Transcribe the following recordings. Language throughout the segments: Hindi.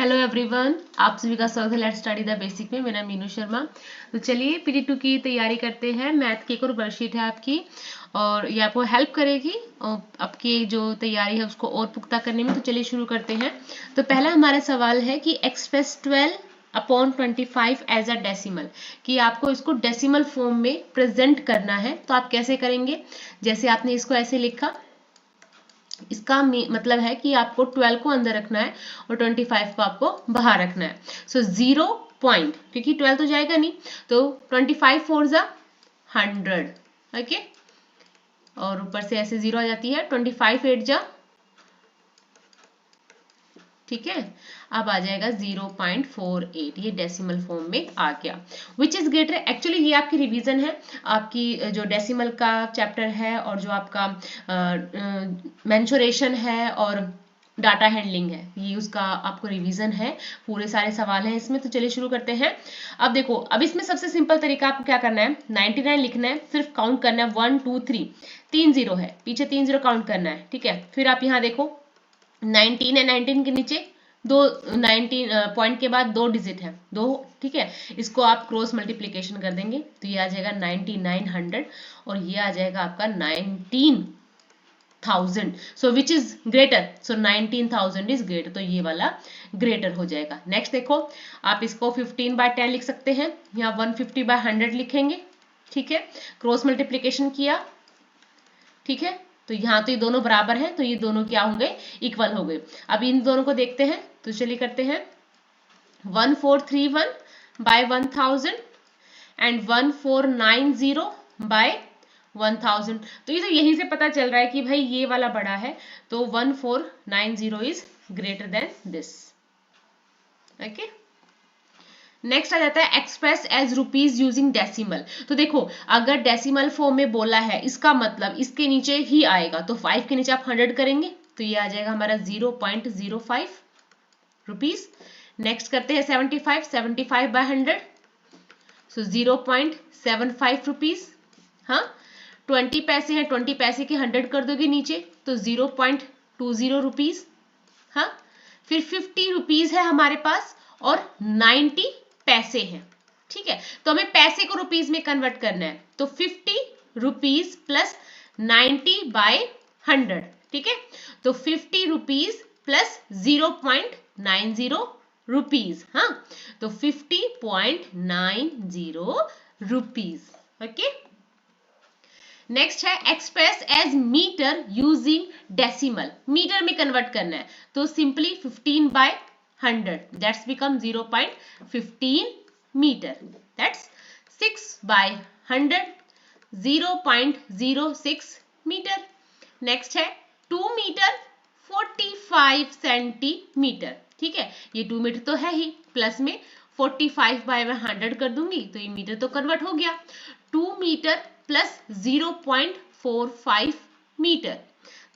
हेलो एवरीवन, आप सभी का स्वागत है लेट्स स्टडी द बेसिक में। मेरा नाम मीनू शर्मा। तो चलिए PT2 की तैयारी करते हैं। मैथ की एक और वर्कशीट है आपकी और ये आपको हेल्प करेगी और आपकी जो तैयारी है उसको और पुख्ता करने में। तो चलिए शुरू करते हैं। तो पहला हमारा सवाल है कि एक्सप्रेस 12/25 एज अ डेसिमल, कि आपको इसको डेसिमल फॉर्म में प्रेजेंट करना है। तो आप कैसे करेंगे? जैसे आपने इसको ऐसे लिखा, इसका मतलब है कि आपको 12 को अंदर रखना है और 25 को आपको बाहर रखना है। सो 0 पॉइंट, क्योंकि 12 तो जाएगा नहीं, तो 25 4 जा 100, ओके, और ऊपर से ऐसे 0 आ जाती है। 25 8 जा, ठीक है, अब आ जाएगा 0.48। ये डेसिमल फॉर्म में आ गया। विच इज ग्रेटर, एक्चुअली ये आपकी रिवीजन है, आपकी जो डेसिमल का चैप्टर है और जो आपका मेंशुरेशन है और डाटा हैंडलिंग है, ये उसका आपको रिवीजन है। पूरे सारे सवाल हैं इसमें। तो चलिए शुरू करते हैं। अब देखो, अब इसमें सबसे सिंपल तरीका आपको क्या करना है, 99 लिखना है, सिर्फ काउंट करना है 1 2 3, 3 0 है, पीछे 3 0 काउंट करना है, ठीक है। फिर आप यहाँ देखो 19 है, 19 के नीचे दो 19 पॉइंट के बाद 2 डिजिट है, 2, ठीक है। इसको आप क्रॉस मल्टीप्लीकेशन कर देंगे तो ये आ जाएगा 9900 और ये आ जाएगा आपका 19,000। So which is greater, so 19,000 is greater, तो ये वाला ग्रेटर हो जाएगा। नेक्स्ट देखो, आप इसको 15/10 लिख सकते हैं, यहाँ 150/100 लिखेंगे, ठीक है। क्रॉस मल्टीप्लीकेशन किया, ठीक है, तो यहाँ तो ये दोनों बराबर हैं, तो ये दोनों क्या होंगे, इक्वल हो गए। अब इन दोनों को देखते हैं, तो चलिए करते हैं 1431/1000 एंड 1490/1000। तो ये तो यहीं से पता चल रहा है कि भाई ये वाला बड़ा है, तो 1490 is greater than this, okay. Next आ जाता है express as rupees using decimal. तो देखो, अगर डेसिमल फॉर्म में बोला है, इसका मतलब इसके नीचे ही आएगा, तो 5 के नीचे आप 100 करेंगे तो ये आ जाएगा हमारा 0.05 रुपीज। नेक्स्ट करते हैं 75/100, सो 0.75 रुपीज। हाँ, 20 पैसे हैं, 20 पैसे के 100 कर दोगे नीचे तो 0.20 रुपीज। हाँ, फिर 50 रुपीज है हमारे पास और 90 पैसे हैं, ठीक है। तो हमें पैसे को रुपीज में कन्वर्ट करना है, तो 50 रुपीज प्लस 90/100, ठीक है। तो 50 रुपीज प्लस 0.90 रुपीज, हाँ, तो 50.90 रुपीज, ओके। नेक्स्ट है express as metre using decimal, metre में कन्वर्ट करना है, तो simply 15/100 that's become 0.15 metre, that's 6/100 0.06 metre. Next है 2 मीटर 45 सेंटीमीटर, ठीक है। ये 2 मीटर तो है ही, प्लस में 45/100 कर दूंगी तो ये मीटर तो कन्वर्ट हो गया। 2 metre plus 0.45 metre,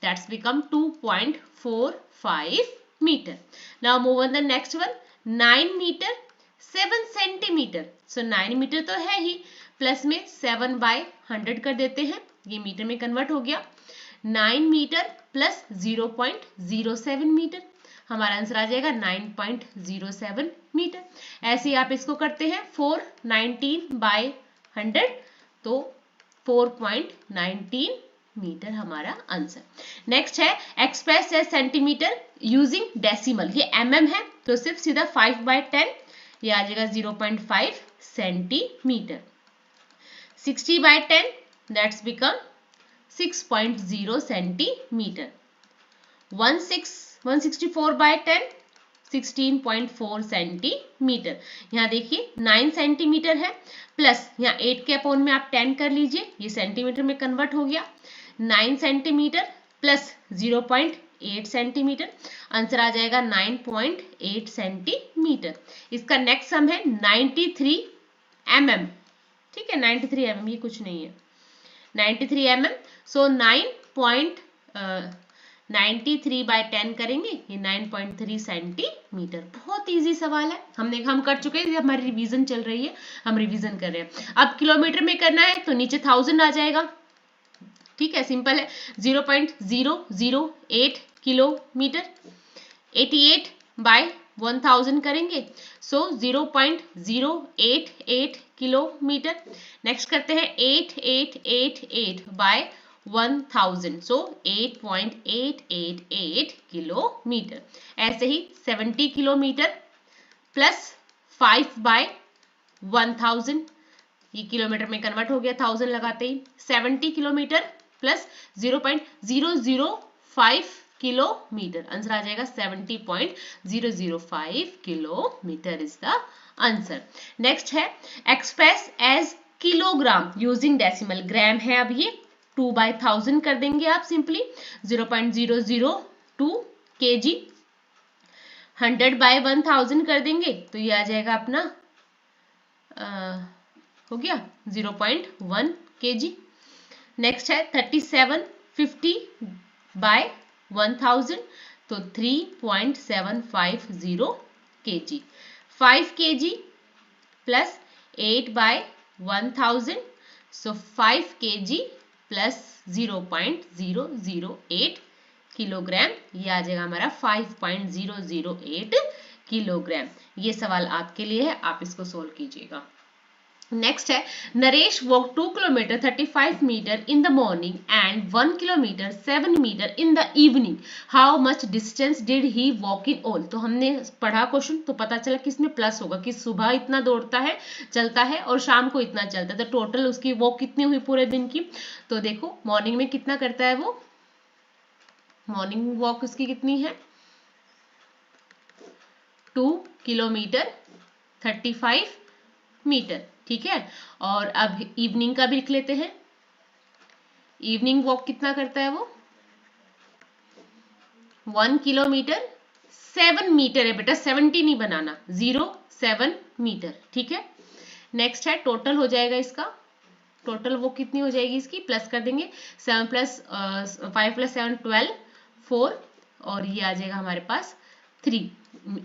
that's become 2.45 meter. Now move on the next one, 9 meter 7 centimeter. So 9 metre तो है ही, प्लस में 7/100 कर देते हैं, ये मीटर में कन्वर्ट हो गया। 9 मीटर प्लस 0.07 मीटर, हमारा आंसर आ जाएगा 9.07 मीटर। ऐसे ही आप इसको करते हैं 419/100, तो 4.19 मीटर हमारा आंसर। नेक्स्ट है express as centimetre using decimal, ये mm है तो सिर्फ सीधा 5/10, ये आ जाएगा 0.5 centimetre. 60/10 that's become 6.0 centimetre. 164/10 16.4 centimetre. यहाँ देखिए 9 सेंटीमीटर है, प्लस यहाँ 8 के अपोन में आप 10 कर लीजिए, ये सेंटीमीटर में कन्वर्ट हो गया। 9 सेंटीमीटर प्लस 0.8 सेंटीमीटर, आंसर आ जाएगा 9.8 सेंटीमीटर। इसका नेक्स्ट सम है 93 mm, ठीक है, 93 mm, ये कुछ नहीं है, 93 mm। सो 93/10 करेंगे, ये 9.3 सेंटीमीटर। बहुत इजी सवाल है, हम कर चुके हैं, हमारी रिवीजन चल रही है, हम रिवीजन कर रहे हैं। अब किलोमीटर में करना है तो नीचे 1000 आ जाएगा, ठीक है, सिंपल है। 0.008 किलोमीटर, 88/1000 1000 करेंगे, सो 0.088 किलोमीटर। नेक्स्ट करते हैं 8888 बाय 1000, सो 8.888 किलोमीटर। ऐसे ही 70 किलोमीटर प्लस 5 बाय 1000, ये किलोमीटर में कन्वर्ट हो गया 1000 लगाते ही। 70 किलोमीटर प्लस 0.005 किलोमीटर, आंसर आ जाएगा 70.005 kilometre is the answer. Next है express as kilogram using decimal, gram है अब ये, 2/1000 कर देंगे आप सिंपली, 0.002 kg। 100/1000 कर देंगे तो ये आ जाएगा अपना हो गया 0.1 kg। नेक्स्ट है 3750/1000 तो 3.750 kg। 5 kg प्लस 8/1000, सो 5 kg प्लस 0.008 किलोग्राम, ये आ जाएगा हमारा 5.008 किलोग्राम। ये सवाल आपके लिए है, आप इसको सोल्व कीजिएगा। नेक्स्ट है Naresh walk 2 kilometre 35 metre in the morning and 1 kilometre 7 metre in the evening, how much distance did he walk in all. तो हमने पढ़ा क्वेश्चन तो पता चला कि इसमें प्लस होगा कि सुबह इतना दौड़ता है चलता है और शाम को इतना चलता है, तो टोटल उसकी वॉक कितनी हुई पूरे दिन की। तो देखो मॉर्निंग में कितना करता है वो, मॉर्निंग वॉक उसकी कितनी है 2 किलोमीटर 35 मीटर, ठीक है। और अब इवनिंग का भी लिख लेते हैं, इवनिंग वॉक कितना करता है वो 1 किलोमीटर 7 मीटर है बेटा, 70 नहीं बनाना, 07 मीटर, ठीक है। नेक्स्ट है टोटल हो जाएगा इसका, टोटल वो कितनी हो जाएगी इसकी, प्लस कर देंगे 7 प्लस 5 प्लस 7 12 4 और ये आ जाएगा हमारे पास 3,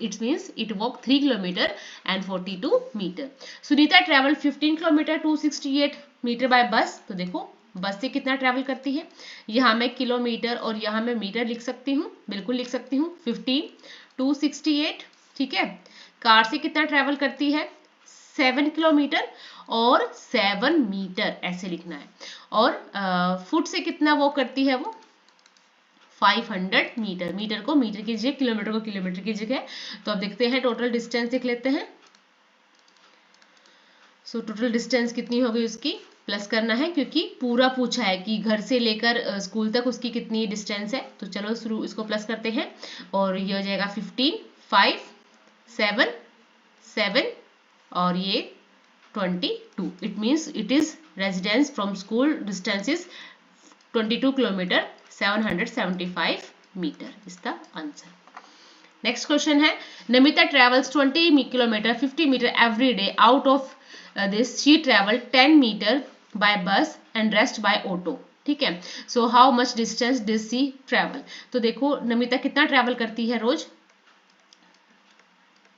it's means it walk 3 kilometre and 42 metre. Sunita travel 15 kilometre 268 metre by bus, तो देखो बस से कितना ट्रेवल करती है, यहाँ मैं किलोमीटर और यहाँ मैं मीटर लिख सकती हूँ, बिल्कुल लिख सकती हूँ 15 268, ठीक है। कार से कितना ट्रेवल करती है 7 किलोमीटर और 7 मीटर ऐसे लिखना है, और फुट से कितना वो करती है वो 500 मीटर, मीटर को मीटर की जगह किलोमीटर को किलोमीटर की जगह। तो अब देखते हैं टोटल डिस्टेंस लिख लेते हैं, सो टोटल डिस्टेंस कितनी होगी उसकी, प्लस करना है क्योंकि पूरा पूछा है कि घर से लेकर स्कूल तक उसकी कितनी डिस्टेंस है। तो चलो शुरू इसको प्लस करते हैं और ये हो जाएगा 15 5 7 7 और ये 22, it means it is residence from school distance is 22 kilometre 775 metre is the answer. Next question है Namita travels 20 kilometre 50 metre every day, out of this she travel 10 metre by bus and rest by auto, ठीक है। So how much distance did she travel. तो देखो नमिता कितना ट्रेवल करती है रोज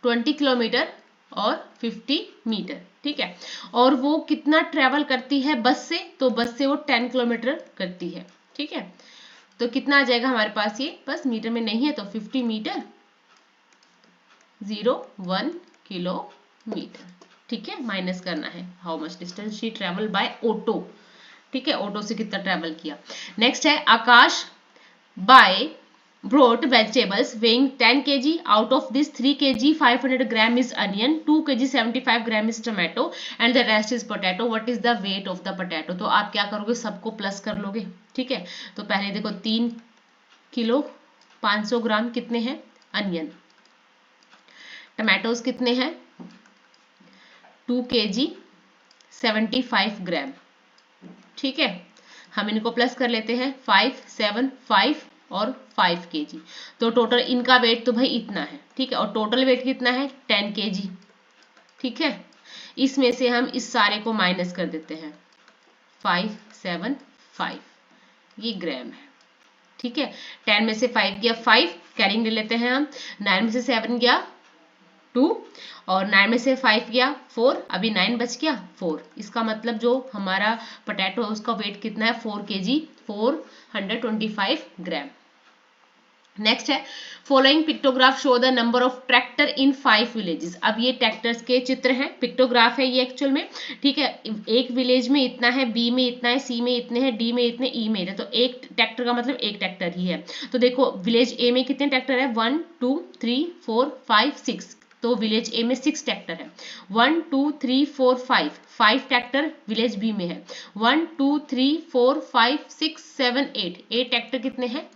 20 किलोमीटर और 50 मीटर, ठीक है। और वो कितना ट्रेवल करती है बस से, तो बस से वो 10 किलोमीटर करती है, ठीक है। तो कितना आ जाएगा हमारे पास, ये बस मीटर में नहीं है तो 50 मीटर 01 किलोमीटर, ठीक है। माइनस करना है how much distance she travel by auto, ठीक है, ऑटो से कितना ट्रेवल किया। नेक्स्ट है आकाश bye brought vegetables weighing 10 kg, out of this 3 kg 500 gram is onion, 2 kg 75 gram is tomato and the rest is potato, what is the weight of the potato। तो आप क्या करोगे सबको प्लस कर लोगे, ठीक है। तो पहले देखो 3 किलो 500 ग्राम कितने हैं अनियन, टमाटोज कितने हैं 2 kg 75 ग्राम, ठीक है। हम इनको प्लस कर लेते हैं 5 7 5 और 5 kg, तो टोटल इनका वेट तो भाई इतना है, ठीक है। और टोटल वेट कितना है 10 kg, ठीक है। इसमें से हम इस सारे को माइनस कर देते हैं 575, ये ग्राम है, ठीक है। 10 में से 5 गया 5, कैरिंग ले लेते हैं हम, 9 में से 7 गया 2 और 9 में से 5 गया 4, अभी 9 बच गया 4। इसका मतलब जो हमारा पोटैटो है उसका वेट कितना है 4 kg 425 ग्राम, नेक्स्ट है following pictograph show the number of tractor in 5 villages. अब ये ट्रैक्टर्स के चित्र हैं, पिक्टोग्राफ है ये एक्चुअल में, ठीक है। एक विलेज में इतना है, बी में इतना है, सी में इतने हैं, डी में इतने, ई में इतने, तो एक ट्रैक्टर का मतलब एक ट्रैक्टर ही है। तो देखो विलेज ए में कितने ट्रैक्टर है, 1 2 3 4 5 6, तो विलेज ए में 6 ट्रैक्टर है। 1 2 3 4 5 ट्रैक्टर विलेज बी में है। 1 2 3 4 5 6 7 8 ट्रैक्टर कितने हैं,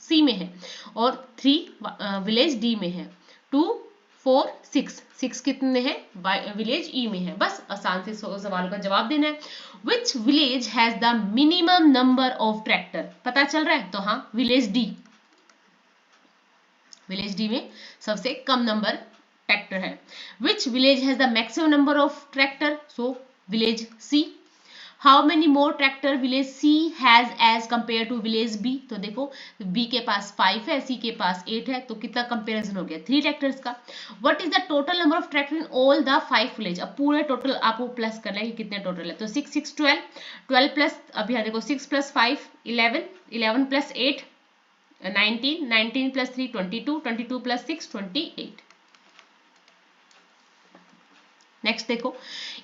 सी में है। और 3 विलेज डी में है। 2 4 6 कितने हैं, विलेज ई में है। बस आसान से सवाल का जवाब देना है। Which village has the minimum number of tractor, पता चल रहा है, तो हाँ विलेज डी, विलेज डी में सबसे कम नंबर ट्रैक्टर है। Which village has the maximum number of tractor, so village C. How many more tractor village C has as compare to village B, तो देखो बी के पास 5 है, सी के पास 8 है, तो कितना कंपेरिजन हो गया, 3 ट्रैक्टर्स का। What is the total number of tractor in all the 5 village, अब पूरे टोटल आपको प्लस करना है कि कितने टोटल है। तो 6 6 12, 12 प्लस, अब यहाँ देखो 6 plus 5 11, 11 plus 8 19, 19 plus 3 22, 22 plus 6 28। Next देखो,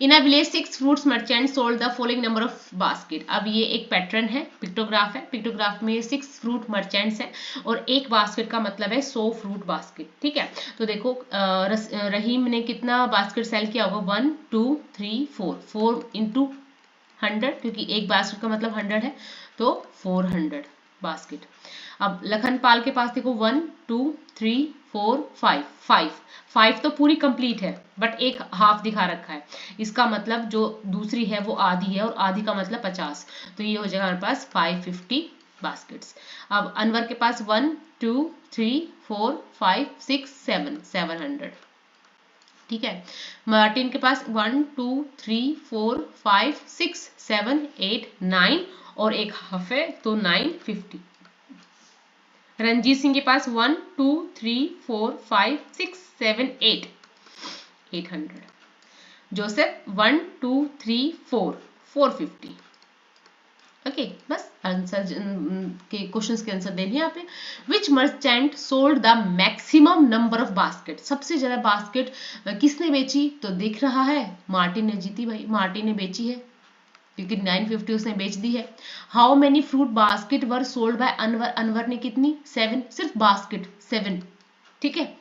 in a village 6 fruits merchant sold the following number of basket. अब ये एक पैटर्न है, पिक्टोग्राफ है, पिक्टोग्राफ में 6 फ्रूट मर्चेंट्स हैं और एक बास्केट का मतलब है 100 फ्रूट बास्केट, ठीक है। तो देखो रहीम ने कितना बास्केट सेल किया होगा, 1 2 3 4, 4 इंटू 100, क्योंकि एक बास्केट का मतलब 100 है, तो 400 बास्केट। अब लखनपाल के पास देखो 1 2 3 4 5 तो पूरी कंप्लीट है, बट एक हाफ दिखा रखा है, इसका मतलब जो दूसरी है वो आधी है, और आधी का मतलब 50, तो ये हो जाएगा हमारे पास 550 बास्केट्स। अब अनवर के पास 1 2 3 4 5 6 7, 700, ठीक है। मार्टिन के पास 1 2 3 4 5 6 7 8 9 और एक हाफ है, तो 950। रंजीत सिंह के पास 1 2 3 4 5 6 7 8, 800। जोसेफ 1 2 3 4, 450। ओके, बस आंसर के क्वेश्चंस के आंसर देने यहाँ पे। Which merchant sold the maximum number of basket, सबसे ज्यादा बास्केट किसने बेची, तो दिख रहा है मार्टिन ने जीती भाई, मार्टिन ने बेची है, क्योंकि 950 उसने बेच दी है। How many fruit basket were sold by Anwar, Anwar ने कितनी, 7, सिर्फ बास्केट 7, ठीक है,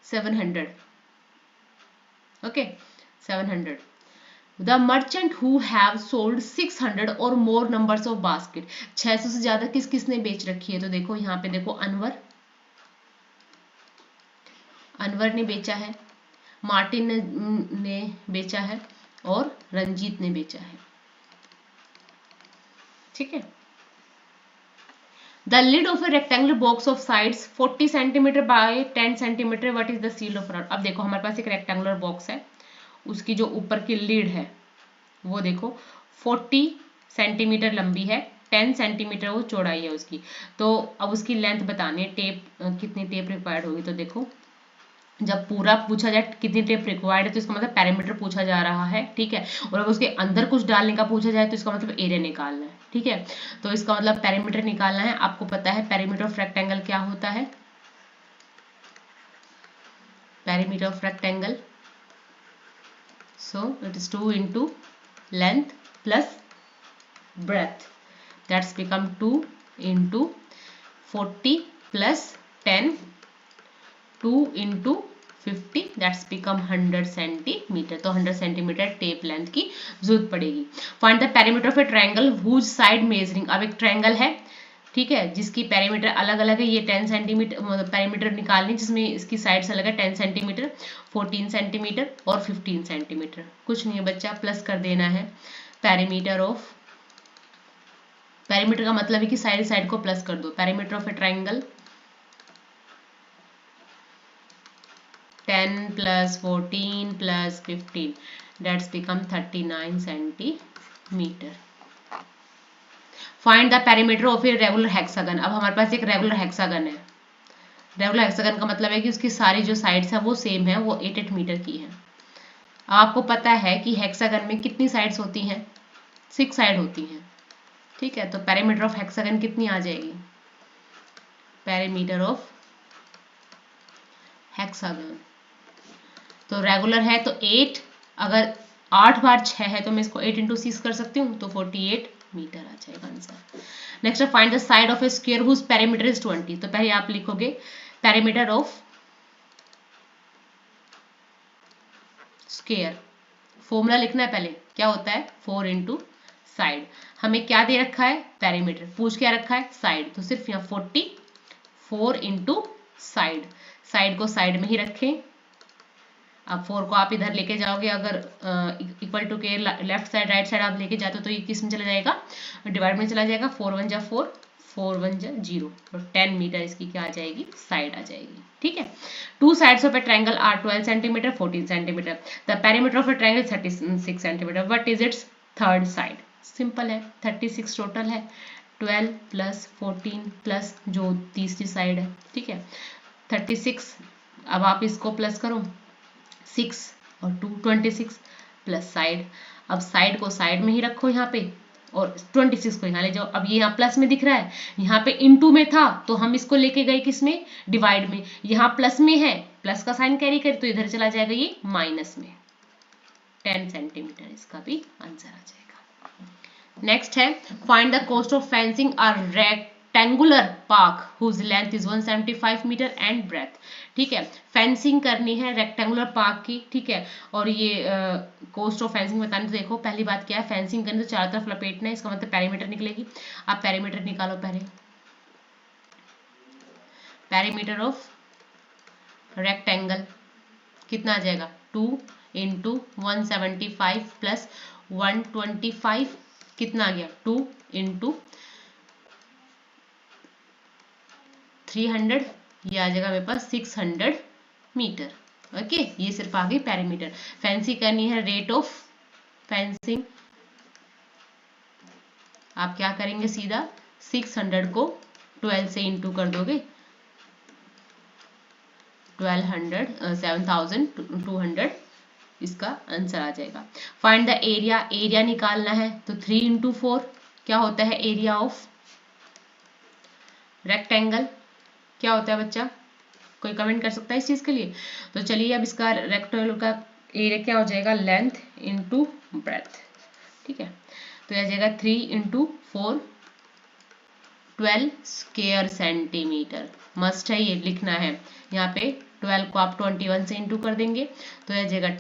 700, okay 700। The merchant who have sold 600 और मोर नंबर्स ऑफ बास्केट, 600 से ज्यादा किस किसने बेच रखी है, तो देखो यहाँ पे देखो अनवर, अनवर ने बेचा है, मार्टिन ने बेचा है, और रंजीत ने बेचा है, ठीक है। The lid of a rectangular box of sides 40 centimetre by 10 centimetre, what is the seal of round. अब देखो हमारे पास एक रेक्टेंगुलर बॉक्स है, उसकी जो ऊपर की लिड है वो देखो 40 सेंटीमीटर लंबी है, 10 सेंटीमीटर वो चौड़ाई है उसकी। तो अब उसकी लेंथ बतानी है, टेप कितनी टेप रिक्वायर्ड होगी, तो देखो जब पूरा पूछा जाए कितनी टेप रिक्वायर्ड है, तो इसका मतलब पैरामीटर पूछा जा रहा है, ठीक है। और अगर उसके अंदर कुछ डालने का पूछा जाए तो इसका मतलब एरिया निकालना है, ठीक है। तो इसका मतलब पैरामीटर निकालना है। आपको पता है पैरामीटर ऑफ रेक्टेंगल क्या होता है, parameter of rectangle, so it is 2 into length plus breadth, that's become 2 into 40 plus 10, 2 into 50, that's become 100 centimetre. तो 100 सेंटीमीटर टेप लेंथ की जरूरत पड़ेगी। Find the perimeter of a triangle whose side measuring, अब एक ट्रायंगल है, ठीक है, जिसकी पैरामीटर अलग अलग है, ये 10 सेंटीमीटर पैरामीटर निकालनी, जिसमें इसकी साइड्स अलग है, 10 सेंटीमीटर 14 सेंटीमीटर और 15 सेंटीमीटर। कुछ नहीं है बच्चा, प्लस कर देना है पैरामीटर ऑफ, पैरामीटर का मतलब है कि साइड साइड को प्लस कर दो, parameter of a triangle 10 plus 14 plus 15, that's become 39 centimetre. Find the perimeter of a regular hexagon, अब हमारे पास एक रेगुलर हेक्सागन है, रेगुलर हेक्सागन का मतलब है कि उसकी सारी जो साइड्स है वो सेम है, वो 8 मीटर की है। अब आपको पता है कि हेक्सागन में कितनी साइड्स होती हैं, 6 साइड होती हैं, ठीक है। तो पैरामीटर ऑफ हेक्सागन कितनी आ जाएगी, पेरीमीटर ऑफ हेक्सागन। तो रेगुलर है तो 8, अगर 8 बार 6 है तो मैं इसको 8 इंटू 6 कर सकती हूँ, तो 48 मीटर आ जाएगा आंसर। नेक्स्ट है find the side of a square whose perimeter is 20। तो पहले आप लिखोगे पेरीमीटर ऑफ स्क्वायर, फॉर्मूला लिखना है पहले, क्या होता है 4 इंटू साइड। हमें क्या दे रखा है पेरीमीटर, पूछ क्या रखा है साइड, तो सिर्फ यहाँ 44 इंटू साइड, साइड को साइड में ही रखें। अब 4 को आप इधर लेके जाओगे, अगर इक्वल टू के लेफ्ट साइड राइट साइड आप लेके जाते हो तो ये किस में चला जाएगा, डिवाइड में चला जाएगा। 4 1 जा 4, 4 1 जा 0, तो 10 मीटर इसकी क्या आ जाएगी, साइड आ जाएगी। ठीक है, two sides of a triangle are 12 centimetre 14 centimetre, the perimeter of a triangle 36 centimetre, what is its third side. Simple है, 36 टोटल है, 12 प्लस 14 प्लस जो तीसरी साइड है। ठीक है, 36, अब आप इसको प्लस करो, 6 और 2 26 प्लस साइड। अब साइड को साइड में ही रखो यहाँ पे, और 26 को यहाँ ले जाओ। अब ये यहाँ प्लस में दिख रहा है, यहाँ पे इनटू में था तो हम इसको लेके गए किस में, डिवाइड में। यहाँ प्लस में है, प्लस का साइन कैरी करे तो इधर चला जाएगा ये माइनस में, 10 सेंटीमीटर इसका भी आंसर आ जाएगा। नेक्स्ट है find the cost of fencing a rectangular park whose length is 175 metre and breadth. ठीक है, फेंसिंग करनी है रेक्टेंगुलर पार्क की। ठीक है, और ये कॉस्ट ऑफ फेंसिंग बताने, तो देखो पहली बात क्या है, फेंसिंग करनी तो चारों तरफ लपेटना है, इसका मतलब पेरीमीटर निकलेगी। आप पेरीमीटर निकालो पहले, पेरीमीटर ऑफ रेक्टेंगल कितना आ जाएगा, 2 इंटू 175 प्लस 125 कितना आ गया, 2 इंटू 300, ये आ जाएगा मेरे पास 600 मीटर। ओके, ये सिर्फ आ गई पेरीमीटर। फैंसी करनी है रेट ऑफ फेंसिंग, आप क्या करेंगे, सीधा 600 को 12 से इंटू कर दोगे, 7200 इसका आंसर आ जाएगा। फाइंड द एरिया, एरिया निकालना है तो 3 इंटू 4 क्या होता है, एरिया ऑफ रेक्टेंगल क्या होता है बच्चा, कोई कमेंट कर सकता है इस चीज के लिए। तो चलिए अब इसका रेक्टेंगल का एरिया क्या हो जाएगा, लेंथ इंटू ब्रेथ। ठीक है, तो यह आ जाएगा 3 इंटू 4 12 स्क्वायर सेंटीमीटर। मस्ट है ये लिखना है, यहाँ पे 12 को आप 21 से इंटू कर देंगे तो यह जगह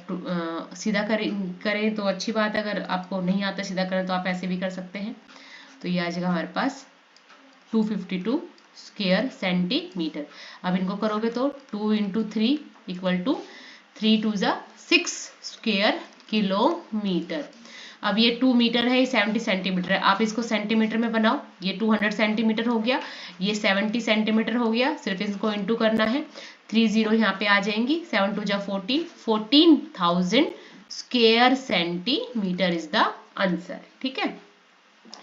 सीधा करें तो अच्छी बात है, अगर आपको नहीं आता सीधा करें तो आप ऐसे भी कर सकते हैं। तो ये आ जाएगा हमारे पास 252 स्क्वायर सेंटीमीटर। अब इनको करोगे तो 2 इंटू 3 इक्वल टू 3 2 जा 6 स्क्वायर किलोमीटर। अब ये 2 मीटर है, ये 70 सेंटीमीटर है, आप इसको सेंटीमीटर में बनाओ। ये 200 सेंटीमीटर हो गया, ये 70 सेंटीमीटर हो गया, सिर्फ इसको इंटू करना है। 3 0 यहाँ पे आ जाएंगी, 7 2 जा 14, 14,000 square centimetre is the answer. ठीक है,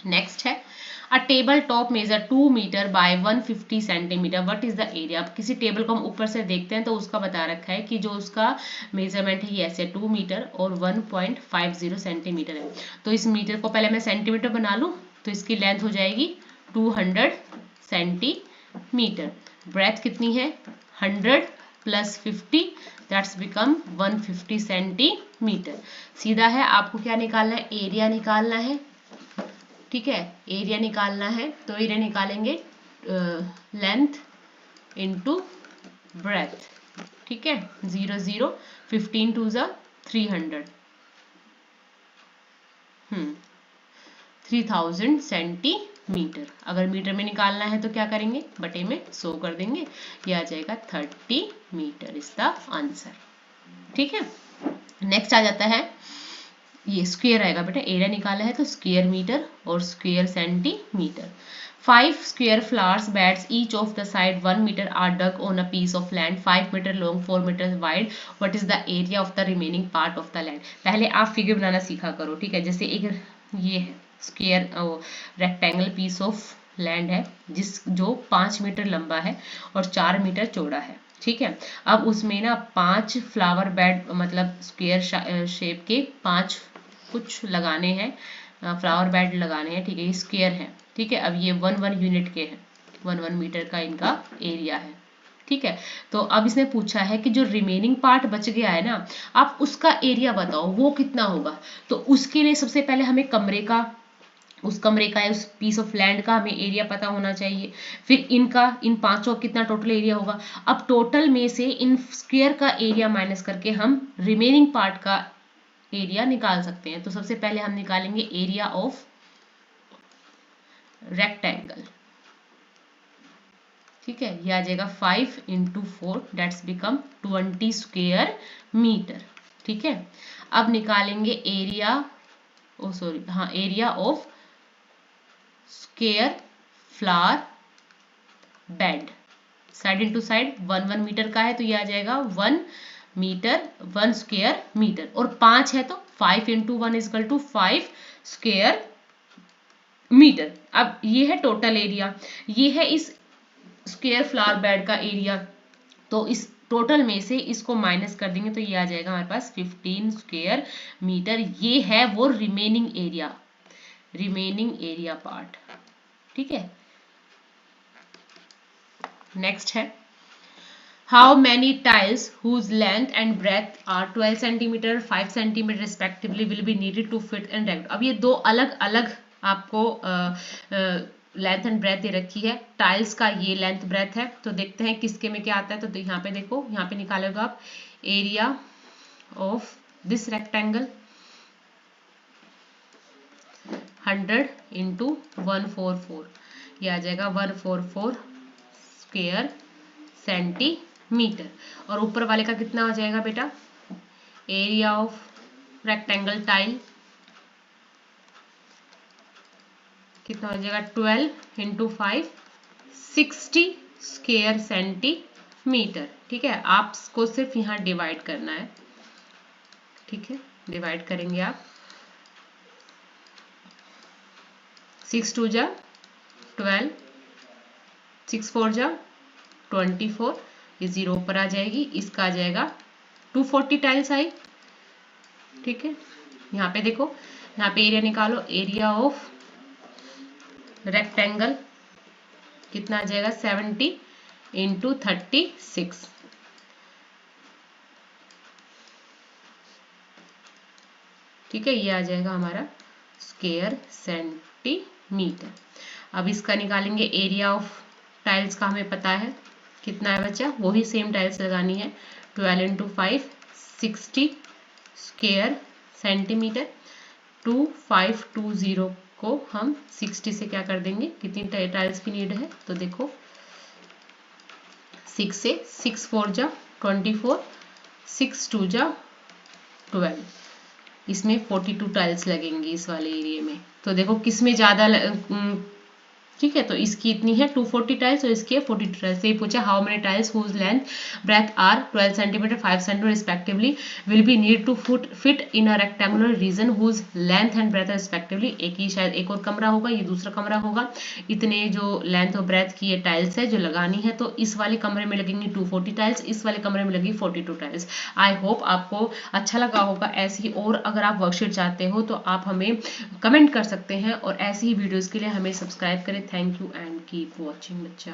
नेक्स्ट है a table top measure 2 metre by 150 centimetre, what is the area. अब किसी टेबल को हम ऊपर से देखते हैं तो उसका बता रखा है कि जो उसका मेजरमेंट है ये ऐसे 2 मीटर और 1.50 सेंटीमीटर है। तो इस मीटर को पहले मैं सेंटीमीटर बना लूँ, तो इसकी लेंथ हो जाएगी 200 सेंटीमीटर, ब्रेथ कितनी है 100 प्लस 50 दैट्स बिकम 150 सेंटीमीटर। सीधा है, आपको क्या निकालना है, एरिया निकालना है। ठीक है, एरिया निकालना है तो एरिया निकालेंगे लेंथ इंटू ब्रेथ। ठीक है, 0 0 15 2 जा 300, 3000 सेंटीमीटर। अगर मीटर में निकालना है तो क्या करेंगे, बटे में 100 कर देंगे, ये आ जाएगा 30 मीटर इज द आंसर। ठीक है, नेक्स्ट आ जाता है, ये स्क्वायर आएगा बेटा, एरिया निकाला है तो स्क्वायर मीटर और square centimetre. 5 square flowers beds each of the side 1 metre are dug on a piece of land 5 metre long 4 metre wide, what is the area of the remaining part of the land. पहले आप फिगर बनाना सीखा करो। ठीक है, जैसे एक ये square rectangle piece of land है जो 5 मीटर लंबा है और 4 मीटर चौड़ा है। ठीक है, अब उसमें ना 5 फ्लावर बेड मतलब स्क्वायर शेप के 5 कुछ लगाने हैं, फ्लावर बेड लगाने हैं। ठीक है, ये स्क्वायर है। ठीक है, अब ये 1 1 यूनिट के हैं। 1 मीटर का इनका एरिया है। ठीक है, तो अब इसने पूछा है कि जो रिमेनिंग पार्ट बच गया है ना, आप उसका एरिया बताओ वो कितना होगा। तो उसके लिए सबसे पहले हमें उस कमरे का या उस पीस ऑफ लैंड का हमें एरिया पता होना चाहिए। फिर इन पांचों कितना टोटल एरिया होगा। अब टोटल में से इन स्क्वायर का एरिया माइनस करके हम रिमेनिंग पार्ट का एरिया निकाल सकते हैं। तो सबसे पहले हम निकालेंगे एरिया ऑफ रेक्टेंगल। ठीक है, ये आ जाएगा 5 × 4 दैट्स बिकम 20 स्क्वायर मीटर। ठीक है, अब निकालेंगे area of square flower bed. Side into side 1 metre का है तो ये आ जाएगा 1 स्क्वायर मीटर, और 5 है तो 5 × 1 = 5 स्क्वायर मीटर। अब ये है टोटल एरिया, ये है इस स्क्वायर फ्लावर बेड का एरिया। तो इस टोटल में से इसको माइनस कर देंगे तो ये आ जाएगा हमारे पास 15 स्क्वायर मीटर। ये है वो रिमेनिंग एरिया पार्ट। ठीक है, नेक्स्ट है how many tiles whose length and breadth are 12 centimetre 5 centimetre respectively will be needed to fit and rect. अब ये दो अलग अलग आपको लेंथ एंड ब्रेथ दे रखी है। टाइल्स का ये लेंथ ब्रेथ है, तो देखते हैं किसके में क्या आता है। तो यहाँ पे देखो, यहाँ पे निकालोगे आप एरिया ऑफ दिस रेक्टेंगल 100 × 144, ये आ जाएगा 144 स्क्वायर सेंटीमीटर। और ऊपर वाले का कितना हो जाएगा बेटा, एरिया ऑफ रेक्टेंगल टाइल कितना हो जाएगा 12 × 5 60 स्क्वायर सेंटीमीटर। ठीक है, आपको सिर्फ यहाँ डिवाइड करना है। ठीक है, डिवाइड करेंगे आप 6 × 2 = 12, 6 × 4 = 24, ये 0 ऊपर आ जाएगी, इसका आ जाएगा 240 टाइल्स आई। ठीक है, यहाँ पे देखो, यहाँ पे एरिया निकालो, एरिया ऑफ रेक्टेंगल कितना आ जाएगा 70 × 36। ठीक है, ये आ जाएगा हमारा स्क्वायर सेंटीमीटर। अब इसका निकालेंगे एरिया ऑफ टाइल्स का, हमें पता है कितना है बच्चा, वो भी सेम टाइल्स लगानी है। 12 × 5 60 स्क्वायर सेंटीमीटर। 2520 को हम 60 से क्या कर देंगे, कितनी टाइल्स की नीड है तो देखो 6 से 6 × 4 = 24, 6 × 2 = 12, इसमें 42 टाइल्स लगेंगी इस वाले एरिया में। तो देखो किसमें ज्यादा ठीक है, तो इसकी इतनी है 240 टाइल्स और इसकी है 42 टाइल्स। से पूछा how many tiles whose length breadth are 12 centimetre 5 centimetre respectively will be need to fit in a rectangular region whose length and breadth respectively. एक ही शायद एक और कमरा होगा, ये दूसरा कमरा होगा। इतने जो लेंथ और ब्रेथ की ये टाइल्स है जो लगानी है, तो इस वाले कमरे में लगेंगी 240 टाइल्स, इस वाले कमरे में लगेगी 42 टाइल्स। आई होप आपको अच्छा लगा होगा। ऐसी और अगर आप वर्कशीट चाहते हो तो आप हमें कमेंट कर सकते हैं, और ऐसी ही वीडियोस के लिए हमें सब्सक्राइब करें। Thank you and keep watching बच्चा।